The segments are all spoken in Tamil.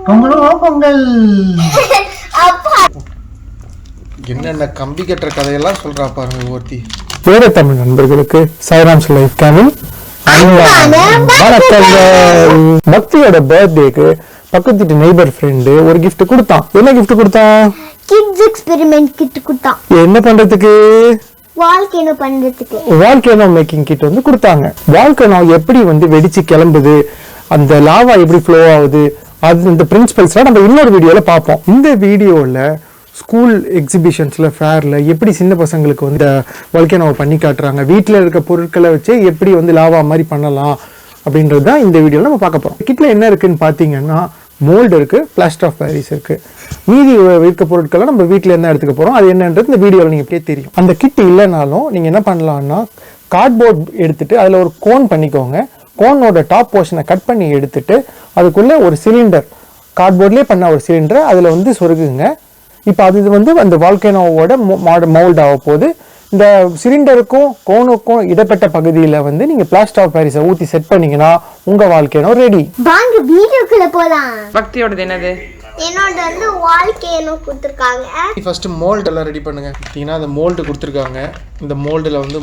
பொங்கல் என்னென்ன கம்பி கட்டுற கதையெல்லாம் சொல்றா பாருங்க ஒருத்தி. வேற தமிழ் நண்பர்களுக்கு சாய்ராம்ஸ் லைஃப் சேனல் பக்தியோட பர்த்டேக்கு பக்கத்து வீட்டு நெய்பர் ஃப்ரெண்டு ஒரு gift கொடுத்தான். என்ன gift கொடுத்தான்? கிட்ஸ் எக்ஸ்பெரிமெண்ட் கிட் கொடுத்தான். என்ன பண்றதுக்கு? வால்கேனோ பண்றதுக்கு. வால்கேனோ மேக்கிங் கிட் வந்து கொடுத்தாங்க. வால்கேனோ எப்படி வந்து வெடிச்சு கிளம்புது, அந்த லாவா எப்படி ஃப்ளோ ஆகுது, அது இந்த பிரின்சிபல்ஸ்லாம் நம்ம இன்னொரு வீடியோல பார்ப்போம். இந்த வீடியோல ஸ்கூல் எக்ஸிபிஷன்ஸில் ஃபேரில் எப்படி சின்ன பசங்களுக்கு வந்து வால்கேனோவை பண்ணி காட்டுறாங்க, வீட்டில் இருக்க பொருட்களை வச்சு எப்படி வந்து லாவா மாதிரி பண்ணலாம் அப்படின்றது தான் இந்த வீடியோவில் நம்ம பார்க்க போகிறோம். கிட்டில் என்ன இருக்குதுன்னு பார்த்தீங்கன்னா மோல்டு இருக்குது, பிளாஸ்டர் ஆஃப் பாரிஸ் இருக்குது. மீதி இருக்க பொருட்களை நம்ம வீட்டில் இருந்தால் எடுத்துக்க போகிறோம். அது என்னன்றது இந்த வீடியோவில் நீங்கள் எப்படியே தெரியும். அந்த கிட் இல்லைனாலும் நீங்கள் என்ன பண்ணலான்னா கார்ட்போர்ட் எடுத்துகிட்டு அதில் ஒரு கோன் பண்ணிக்கோங்க. கோனோட டாப் போர்ஷனை கட் பண்ணி எடுத்துட்டு அதுக்குள்ளே ஒரு சிலிண்டர், கார்ட்போர்ட்லேயே பண்ண ஒரு சிலிண்டரை அதில் வந்து சொருகுங்க. இப்போ அது வந்து அந்த வால்கேனோவோட மோல்ட் ஆக போகுது. இந்த சிலிண்டருக்கும் கோனுக்கும் இடப்பட்ட பகுதியில் வந்து நீங்கள் பிளாஸ்டர் ஆஃப் பாரிஸை ஊற்றி செட் பண்ணீங்கன்னா உங்கள் வால்கேனோ ரெடி. வாங்க வீடியோக்குள்ள போலாம். பக்தியோடது என்னது? என்னோட வந்து வால்கேனோ கொடுத்துருக்காங்க. ஃபர்ஸ்ட் மோல்டு எல்லாம் ரெடி பண்ணுங்க. பார்த்தீங்கன்னா அந்த மோல்டு கொடுத்துருக்காங்க. இந்த மோல்டில் வந்து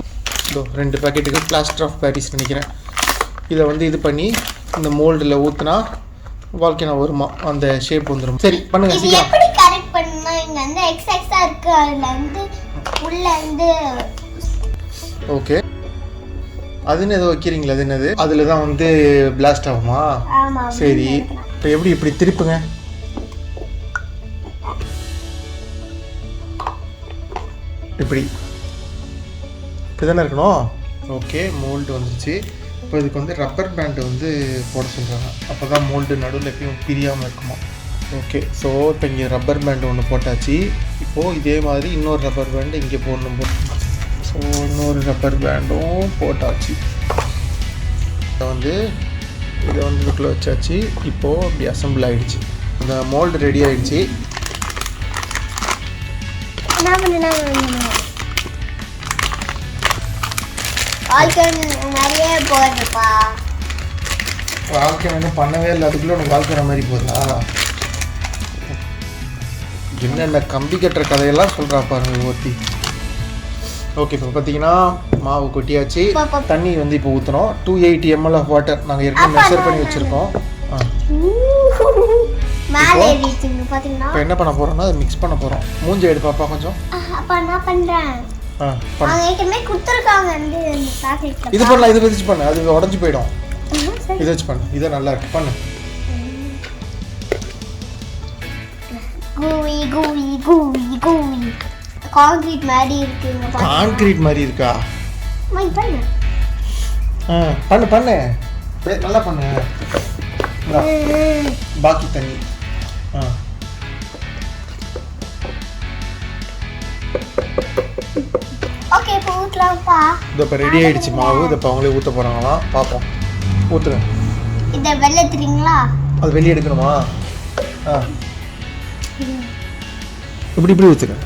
2 பேக்கெட்டுக்கு பிளாஸ்டர் ஆஃப் பாரிஸ் நினைக்கிறேன். இதை வந்து இது பண்ணி இந்த மோல்டில் ஊற்றினா வால்கேனோ வருமா, அந்த ஷேப் வந்துடும். சரி பண்ணுங்க சீக்கிரம். எப்படி கரெக்ட் பண்ணா இங்க வந்து எக்ஸா இருக்கு, அதுல வந்து உள்ள வந்து ஓகே அதுன்னு ஏதோ வைக்கிறீங்களா? அது என்னது? அதில் தான் வந்து பிளாஸ்ட் ஆகுமா? சரி இப்போ எப்படி இப்படி திருப்புங்க. இப்படி இப்படிதானே இருக்கணும். ஓகே மோல்டு வந்துருச்சு. இப்போ இதுக்கு வந்து ரப்பர் பேண்டு வந்து போட சொல்கிறாங்க. அப்போ தான் மோல்டு நடுவில் எப்பயும் பிரியாமல் இருக்குமா. ஓகே ஸோ இப்போ இங்கே ரப்பர் பேண்டு ஒன்று போட்டாச்சு. இப்போது இதே மாதிரி இன்னொரு ரப்பர் பேண்டு இங்கே போடணும். ஸோ இன்னொரு ரப்பர் பேண்டும் போட்டாச்சு. இதை வந்து இதுக்குள்ளே வச்சாச்சு. இப்போது அப்படி அசம்பிள் ஆகிடுச்சு. இந்த மோல்டு ரெடி ஆகிடுச்சு. வால்கேனோ பண்ணவே இல்லை, அதுக்குள்ளே உனக்கு வால்கேனோ மாதிரி போதா? என்னென்ன கம்பி கட்டுற கதையெல்லாம் சொல்கிறா பாருங்க ஒருத்தி. ஓகே இப்போ பார்த்தீங்கன்னா மாவு கொட்டியாச்சு. தண்ணி வந்து இப்போ ஊற்றணும். 280 ml ஆஃப் வாட்டர் நாங்கள் ஏற்கனவே மெஷர் பண்ணி வச்சுருக்கோம். இப்போ என்ன பண்ண போகிறோம்னா அதை மிக்ஸ் பண்ண போகிறோம். மூஞ்சி எடு பாப்பா கொஞ்சம். இது பண்ணலாம், இது வச்சு பண்ணு, அது உடஞ்சி போயிடும். இதை வச்சு பண்ணு, இதை நல்லா இருக்கு பண்ணு. கான்கிரீட் மாதிரி இருக்குங்க. கான்கிரீட் மாதிரி இருக்கா? பண்ணு பண்ணு பண்ணு நல்லா பண்ணு. பாக்கி தண்ணி ஓகே இப்போ ஊத்தலாம்ப்பா. இப்போ ரெடி ஆயிடுச்சு மாவு. இதை இப்போ அவங்களே ஊற்ற போகிறாங்களாம். பார்ப்போம். ஊற்றுங்க. இதை வெளில எடுத்துறீங்களா? அது வெளியே எடுக்கணுமா? இப்படி இப்படி ஊற்றுங்க.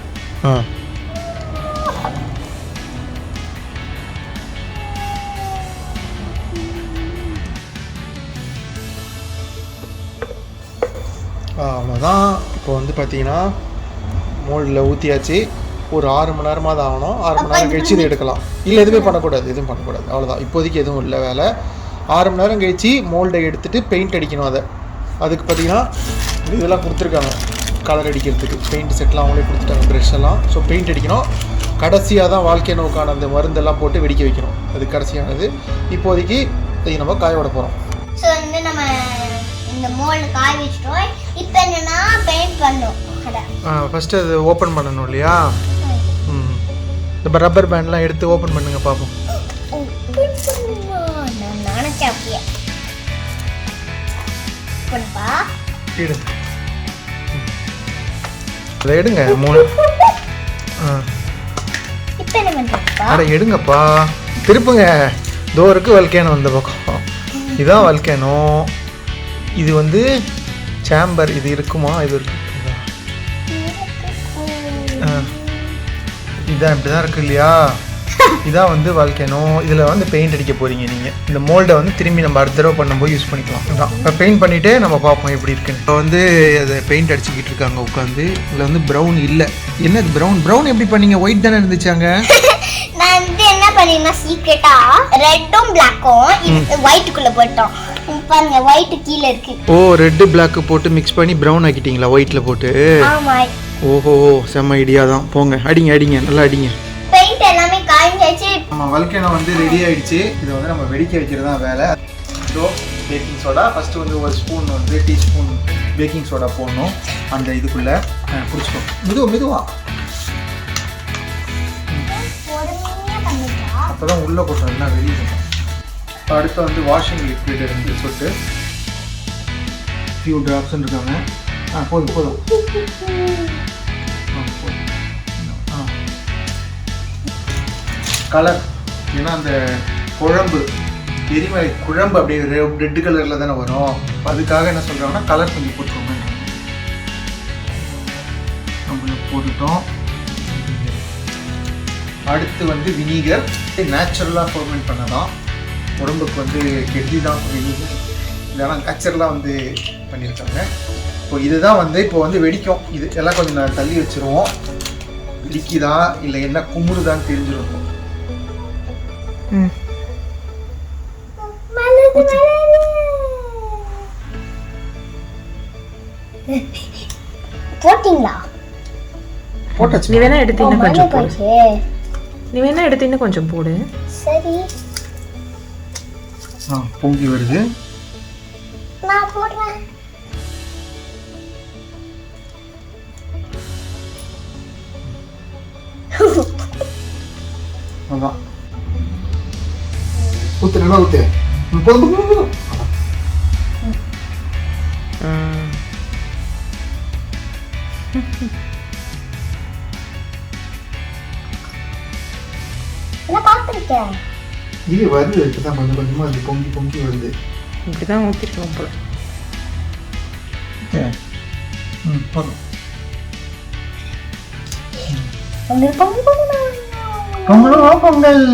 அவ்வளோதான். இப்போ வந்து பார்த்தீங்கன்னா மோல்டில் ஊற்றியாச்சு. ஒரு 6 மணி நேரமாக தான் ஆகணும். 6 மணி நேரம் கழிச்சு இதை எடுக்கலாம். இல்லை எதுவும் பண்ணக்கூடாது. அவ்வளோதான், இப்போதைக்கு எதுவும் இல்லை வேலை. 6 மணி நேரம் கழிச்சு மோல்டை எடுத்துகிட்டு பெயிண்ட் அடிக்கணும். அதுக்கு பார்த்தீங்கன்னா இதெல்லாம் கொடுத்துருக்காங்க கலர் அடிக்கிறதுக்கு. பெயிண்ட் செட்லாம் அவங்களே கொடுத்துட்டாங்க, ப்ரெஷ் எல்லாம். ஸோ பெயிண்ட் அடிக்கணும். கடைசியாக தான் வால்கேனோவுக்கான அந்த மருந்தெல்லாம் போட்டு வெடிக்க வைக்கணும். அது கடைசியானது. இப்போதைக்கு இதை நம்ம காய விட போகிறோம். ஸோ வந்து நம்ம இந்த மோல்டு காய வச்சிட்டோம். இப்போ என்னன்னா பெயிண்ட் பண்ணணும். ஃபஸ்ட்டு அது ஓப்பன் பண்ணணும் இல்லையா? இப்போ ரப்பர் பேண்ட்லாம் எடுத்து ஓப்பன் பண்ணுங்க பார்ப்போம். அதை எடுங்க. 3 அட எடுங்கப்பா, திருப்புங்க. தோருக்கு வால்கேனோ இந்த பக்கம். இதுதான் வால்கேனோ. இது வந்து சேம்பர். இது இருக்குமா? இது இருக்கு. இதான் இப்படி தான் இருக்கு இல்லையா? இதான் வந்து வால்கேனோ. இதில் வந்து பெயிண்ட் அடிக்க போகிறீங்க நீங்கள். இந்த மோல்டை வந்து திரும்பி நம்ம அடுத்த தடவை பண்ணும்போது யூஸ் பண்ணிக்கலாம். அதான் இப்போ பெயிண்ட் பண்ணிவிட்டு நம்ம பார்ப்போம் எப்படி இருக்குன்னு. இப்போ வந்து அதை பெயிண்ட் அடிச்சுக்கிட்டு இருக்காங்க உட்காந்து. இதில் வந்து ப்ரௌன் இல்லை. என்னது ப்ரௌன் எப்படி பண்ணீங்க? ஒயிட் தானே இருந்துச்சாங்க. நான் வந்து என்ன பண்ணீங்கன்னா சீக்ரெட்டா ரெட்டும் பிளாக்கும் ஒயிட்டுக்குள்ள போட்டோம். பாருங்க ஒயிட் கீழே இருக்கு. ஓ, ரெட் பிளாக் போட்டு மிக்ஸ் பண்ணி ப்ரௌன் ஆக்கிட்டீங்களா ஒயிட்ல போட்டு? ஆமா. ஓஹோ, செம்ம ஐடியா தான். போங்க அடிங்க நல்லா அடிங்க. பெயிண்ட் எல்லாமே காய்ஞ்சாச்சு. நம்ம வால்கேனோ வந்து ரெடி ஆயிடுச்சு. இதை வந்து நம்ம வெடிக்க வைக்கிறது தான் வேலை. ஸோ பேக்கிங் சோடா ஃபஸ்ட்டு வந்து ஒரு ஸ்பூன் வந்து டீஸ்பூன் பேக்கிங் சோடா போடணும். அந்த இதுக்குள்ளே பிடிச்சிக்கோ. மெதுவா அப்போ தான் உள்ளே போட்டோம், எல்லாம் வெளியே போட்டோம். அடுத்து வந்து வாஷிங் லிக்விட் இருந்து சொட்டு ஃபியூ ட்ராப்ஸ்ன்னு இருக்காங்க. போதும். கலர், ஏன்னா அந்த குழம்பு எரிமலை குழம்பு அப்படியே ரெட் கலரில் தானே வரும். அதுக்காக என்ன சொல்கிறாங்கன்னா கலர் கொஞ்சம் போட்டுக்கோங்க. நம்ம போட்டுட்டோம். அடுத்து வந்து வினிகர். நேச்சுரலாக ஃபர்மெண்ட் பண்ணலாம். உடம்புக்கு வந்து கெட்டி தான் வினிகர். இதெல்லாம் நேச்சுரலாக வந்து பண்ணியிருக்காங்க. இப்போ இதுதான் வந்து இப்போ வந்து வெடிக்கும். இது எல்லாம் கொஞ்சம் நான் தள்ளி வச்சுருவோம். வெடிக்குதா இல்லை என்ன குமுறுதான்னு தெரிஞ்சிருக்கும். போட்டிங்களா? போட்டாச்சு. நீ வேணா எடுத்து இன்னும் கொஞ்சம் போடு. சரி, பொங்கி வருது. நான் போடுறேன். அதான் ஊத்து, நல்லா ஊத்து. போதும். நான் பார்த்துருக்கேன். இது வருது, இப்பதான் கொஞ்சமா அது பொங்கி வருது. இப்படிதான் ஊத்திருக்கோம் போல. போதும். பொங்கல்.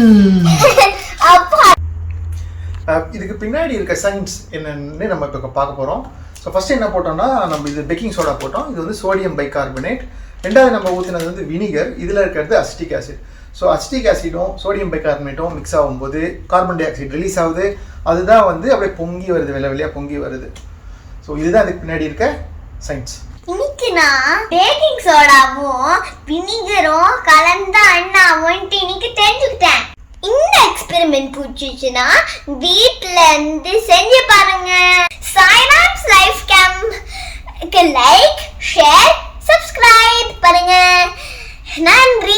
இதுக்கு பின்னாடி இருக்க சயின்ஸ் என்னன்னு நம்ம இப்போ பார்க்க போகிறோம். ஸோ ஃபஸ்ட்டு என்ன போட்டோம்னா, நம்ம இது பேக்கிங் சோடா போட்டோம். இது வந்து சோடியம் பைகார்பனேட். ரெண்டாவது நம்ம ஊற்றினது வந்து வினிகர். இதில் இருக்கிறது அசிட்டிக் ஆசிட். ஸோ அசிட்டிக் ஆசிடும் சோடியம் பைகார்பனேட்டும் மிக்ஸ் ஆகும்போது கார்பன் டை ஆக்சைடு ரிலீஸ் ஆகுது. அதுதான் வந்து அப்படியே பொங்கி வருது, வெளியாக பொங்கி வருது. ஸோ இதுதான் அதுக்கு பின்னாடி இருக்க சயின்ஸ். இன்னைக்கு நான் பேக்கிங் சோடாவும் வினிகரும் கலந்த அண்ணாவும் இன்னைக்கு தெரிஞ்சுக்கிட்டேன். இந்த எக்ஸ்பெரிமெண்ட் பிடிச்சிச்சுன்னா வீட்ல இருந்து செஞ்சு பாருங்க. சைனாப்ஸ் லைஃப் கேம்ப்க்கு லைக், ஷேர், சப்ஸ்கிரைப் பண்ணுங்க. நன்றி.